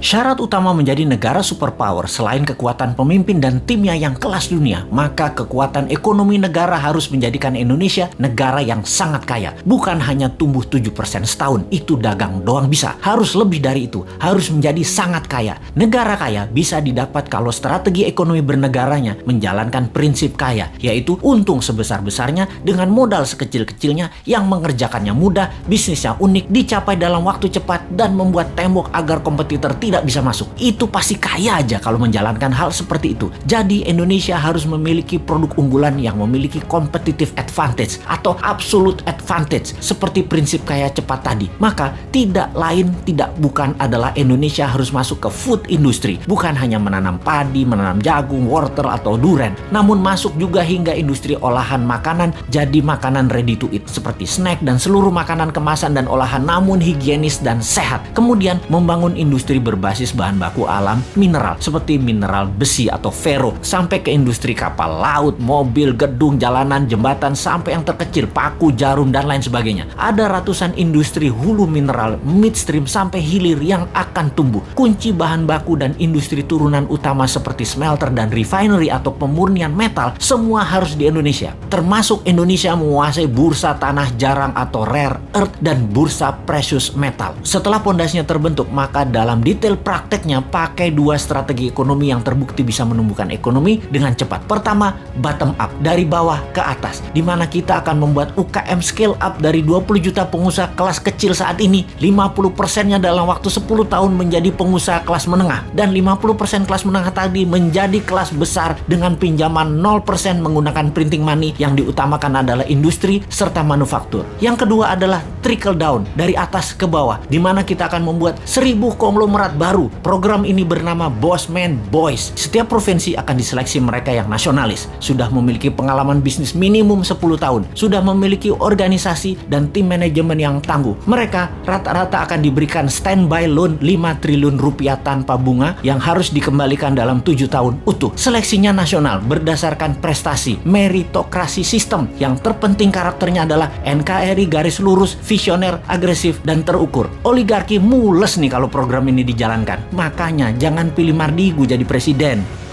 Syarat utama menjadi negara superpower selain kekuatan pemimpin dan timnya yang kelas dunia, maka kekuatan ekonomi negara harus menjadikan Indonesia negara yang sangat kaya. Bukan hanya tumbuh 7% setahun, itu dagang doang bisa. Harus lebih dari itu, harus menjadi sangat kaya. Negara kaya bisa didapat kalau strategi ekonomi bernegaranya menjalankan prinsip kaya, yaitu untung sebesar-besarnya dengan modal sekecil-kecilnya yang mengerjakannya mudah, bisnisnya unik, dicapai dalam waktu cepat, dan membuat tembok agar kompetitor tidak bisa masuk. Itu pasti kaya aja kalau menjalankan hal seperti itu. Jadi Indonesia harus memiliki produk unggulan yang memiliki competitive advantage atau absolute advantage seperti prinsip kaya cepat tadi. Maka tidak lain tidak bukan adalah Indonesia harus masuk ke food industry. Bukan hanya menanam padi, menanam jagung, wortel atau duren, namun masuk juga hingga industri olahan makanan jadi makanan ready to eat seperti snack dan seluruh makanan kemasan dan olahan namun higienis dan sehat. Kemudian membangun industri berbasis bahan baku alam mineral seperti mineral besi atau ferro sampai ke industri kapal laut, mobil, gedung, jalanan, jembatan sampai yang terkecil paku, jarum dan lain sebagainya. Ada ratusan industri hulu mineral, midstream sampai hilir yang akan tumbuh. Kunci bahan baku dan industri turunan utama seperti smelter dan refinery atau pemurnian metal semua harus di Indonesia. Termasuk Indonesia menguasai bursa tanah jarang atau rare earth dan bursa precious metal. Setelah pondasinya terbentuk, maka dalam detail prakteknya pakai dua strategi ekonomi yang terbukti bisa menumbuhkan ekonomi dengan cepat. Pertama, bottom up, dari bawah ke atas, di mana kita akan membuat UKM scale up dari 20 juta pengusaha kelas kecil saat ini, 50%-nya dalam waktu 10 tahun menjadi pengusaha kelas menengah, dan 50% kelas menengah tadi menjadi kelas besar dengan pinjaman 0% menggunakan printing money yang diutamakan adalah industri serta manufaktur. Yang kedua adalah trickle down, dari atas ke bawah, di mana kita akan membuat 1000 konglomerat baru. Program ini bernama Bossman Boys. Setiap provinsi akan diseleksi mereka yang nasionalis, sudah memiliki pengalaman bisnis minimum 10 tahun, sudah memiliki organisasi dan tim manajemen yang tangguh. Mereka rata-rata akan diberikan standby loan 5 triliun rupiah tanpa bunga yang harus dikembalikan dalam 7 tahun utuh. Seleksinya nasional berdasarkan prestasi, meritokrasi sistem. Yang terpenting karakternya adalah NKRI garis lurus, visioner, agresif, dan terukur. Oligarki mules nih kalau program ini dijalankan. Makanya jangan pilih Mardigu jadi presiden.